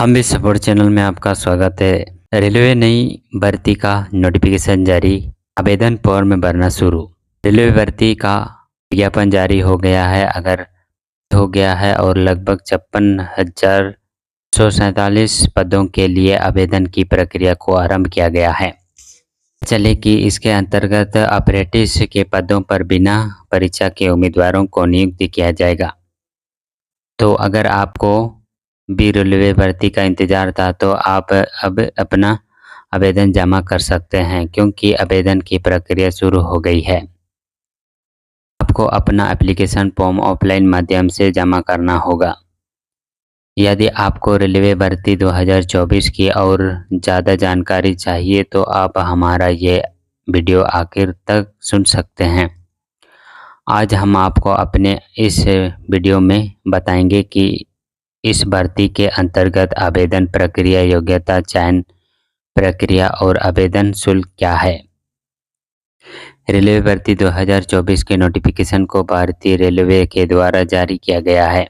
हम भी support channel में आपका स्वागत है। रेलवे नई भर्ती का नोटिफिकेशन जारी, आवेदन फॉर्म में भरना शुरू। रेलवे भर्ती का विज्ञापन जारी हो गया है और लगभग 56,147 पदों के लिए आवेदन की प्रक्रिया को आरंभ किया गया है। चले कि इसके अंतर्गत अप्रेंटिस के पदों पर बिना परीक्षा के उम्मीदवारों को नियुक्त किया जाएगा। तो अगर आपको भी रेलवे भर्ती का इंतज़ार था तो आप अब अपना आवेदन जमा कर सकते हैं, क्योंकि आवेदन की प्रक्रिया शुरू हो गई है। आपको अपना एप्लीकेशन फॉर्म ऑफलाइन माध्यम से जमा करना होगा। यदि आपको रेलवे भर्ती 2024 की और ज़्यादा जानकारी चाहिए तो आप हमारा ये वीडियो आखिर तक सुन सकते हैं। आज हम आपको अपने इस वीडियो में बताएंगे कि इस भर्ती के अंतर्गत आवेदन प्रक्रिया, योग्यता, चयन प्रक्रिया और आवेदन शुल्क क्या है। रेलवे भर्ती 2024 के नोटिफिकेशन को भारतीय रेलवे के द्वारा जारी किया गया है।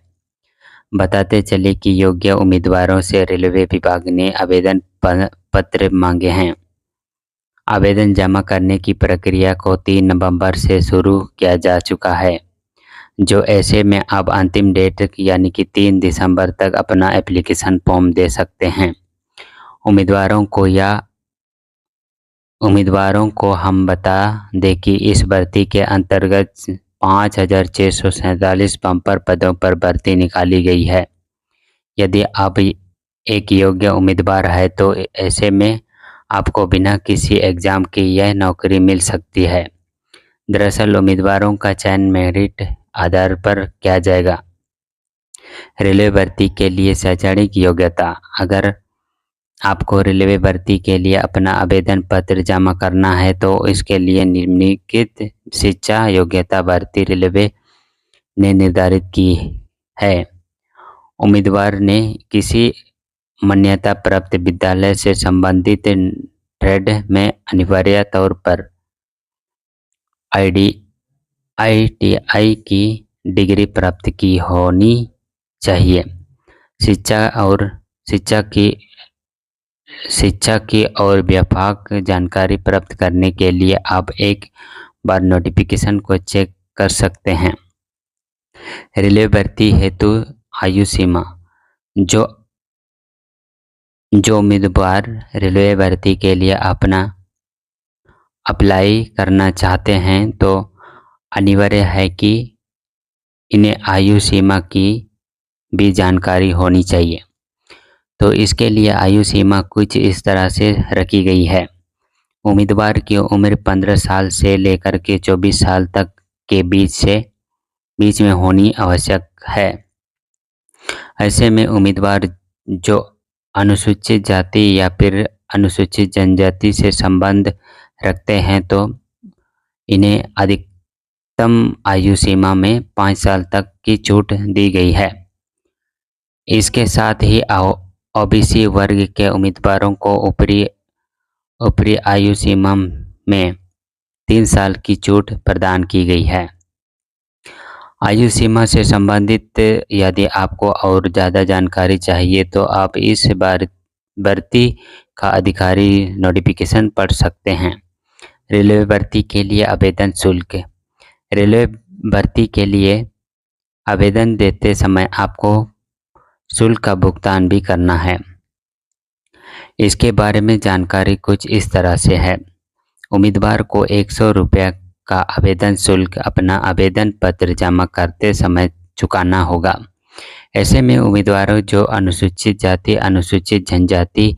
बताते चले कि योग्य उम्मीदवारों से रेलवे विभाग ने आवेदन पत्र मांगे हैं। आवेदन जमा करने की प्रक्रिया को 3 नवंबर से शुरू किया जा चुका है, जो ऐसे में अब अंतिम डेट यानी कि 3 दिसंबर तक अपना एप्लीकेशन फॉर्म दे सकते हैं। उम्मीदवारों को हम बता दें कि इस भर्ती के अंतर्गत 5,647 बम्पर पदों पर भर्ती निकाली गई है। यदि आप एक योग्य उम्मीदवार है तो ऐसे में आपको बिना किसी एग्ज़ाम के यह नौकरी मिल सकती है। दरअसल उम्मीदवारों का चयन मेरिट आधार पर किया जाएगा। रेलवे भर्ती के लिए शैक्षणिक योग्यता। अगर आपको रेलवे भर्ती के लिए अपना आवेदन पत्र जमा करना है तो इसके लिए निम्नलिखित शिक्षा योग्यता भारतीय रेलवे ने निर्धारित की है। उम्मीदवार ने किसी मान्यता प्राप्त विद्यालय से संबंधित ट्रेड में अनिवार्य तौर पर ITI की डिग्री प्राप्त की होनी चाहिए। शिक्षा की और व्यापक जानकारी प्राप्त करने के लिए आप एक बार नोटिफिकेशन को चेक कर सकते हैं। रेलवे भर्ती हेतु आयु सीमा। जो उम्मीदवार रेलवे भर्ती के लिए अपना अप्लाई करना चाहते हैं तो अनिवार्य है कि इन्हें आयु सीमा की भी जानकारी होनी चाहिए। तो इसके लिए आयु सीमा कुछ इस तरह से रखी गई है। उम्मीदवार की उम्र 15 साल से लेकर के 24 साल तक के बीच में होनी आवश्यक है। ऐसे में उम्मीदवार जो अनुसूचित जाति या फिर अनुसूचित जनजाति से संबंध रखते हैं तो इन्हें अधिकतम आयु सीमा में 5 साल तक की छूट दी गई है। इसके साथ ही OBC वर्ग के उम्मीदवारों को ऊपरी आयु सीमा में 3 साल की छूट प्रदान की गई है। आयु सीमा से संबंधित यदि आपको और ज़्यादा जानकारी चाहिए तो आप इस भर्ती का अधिकारी नोटिफिकेशन पढ़ सकते हैं। रेलवे भर्ती के लिए आवेदन शुल्क। रेलवे भर्ती के लिए आवेदन देते समय आपको शुल्क का भुगतान भी करना है। इसके बारे में जानकारी कुछ इस तरह से है। उम्मीदवार को 100 रुपये का आवेदन शुल्क अपना आवेदन पत्र जमा करते समय चुकाना होगा। ऐसे में उम्मीदवारों जो अनुसूचित जाति, अनुसूचित जनजाति,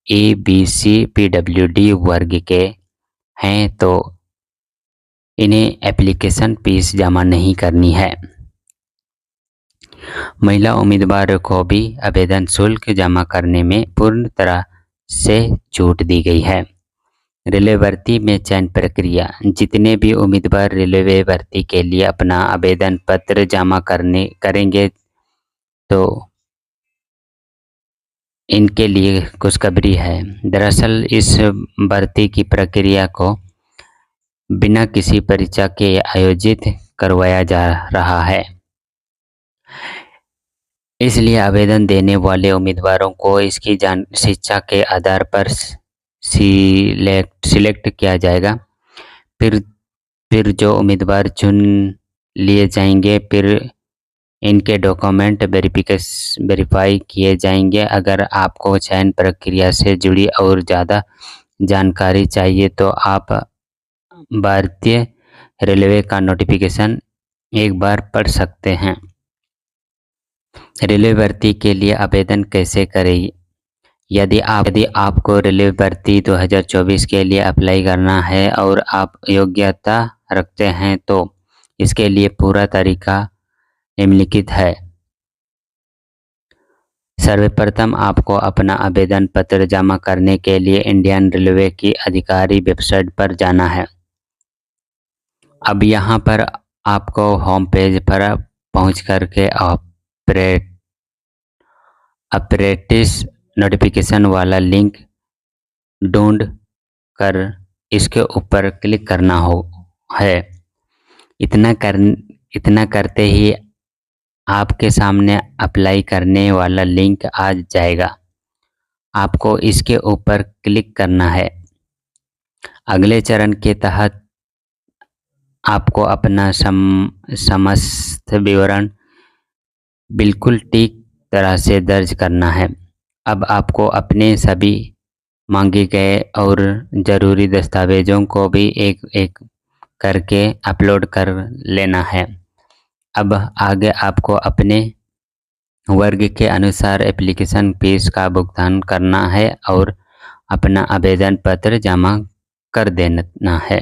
EBC, PWD वर्ग के हैं तो इन्हें एप्लीकेशन फीस जमा नहीं करनी है। महिला उम्मीदवार को भी आवेदन शुल्क जमा करने में पूर्ण तरह से छूट दी गई है। रेलवे भर्ती में चयन प्रक्रिया। जितने भी उम्मीदवार रेलवे भर्ती के लिए अपना आवेदन पत्र जमा करेंगे तो इनके लिए खुशखबरी है। दरअसल इस भर्ती की प्रक्रिया को बिना किसी परीक्षा के आयोजित करवाया जा रहा है। इसलिए आवेदन देने वाले उम्मीदवारों को इसकी शिक्षा के आधार पर सिलेक्ट किया जाएगा। फिर जो उम्मीदवार चुन लिए जाएंगे, फिर इनके डॉक्यूमेंट वेरीफाई किए जाएंगे। अगर आपको चयन प्रक्रिया से जुड़ी और ज़्यादा जानकारी चाहिए तो आप भारतीय रेलवे का नोटिफिकेशन एक बार पढ़ सकते हैं। रेलवे भर्ती के लिए आवेदन कैसे करें? यदि आपको रेलवे भर्ती 2024 के लिए अप्लाई करना है और आप योग्यता रखते हैं तो इसके लिए पूरा तरीका निम्नलिखित है। सर्वप्रथम आपको अपना आवेदन पत्र जमा करने के लिए इंडियन रेलवे की आधिकारिक वेबसाइट पर जाना है। अब यहाँ पर आपको होम पेज पर पहुँच करके अप्रेंटिस नोटिफिकेशन वाला लिंक ढूंढ कर इसके ऊपर क्लिक करना है। इतना करते ही आपके सामने अप्लाई करने वाला लिंक आ जाएगा। आपको इसके ऊपर क्लिक करना है। अगले चरण के तहत आपको अपना समस्त विवरण बिल्कुल ठीक तरह से दर्ज करना है। अब आपको अपने सभी मांगे गए और ज़रूरी दस्तावेज़ों को भी एक एक करके अपलोड कर लेना है। अब आगे आपको अपने वर्ग के अनुसार एप्लीकेशन फीस का भुगतान करना है और अपना आवेदन पत्र जमा कर देना है।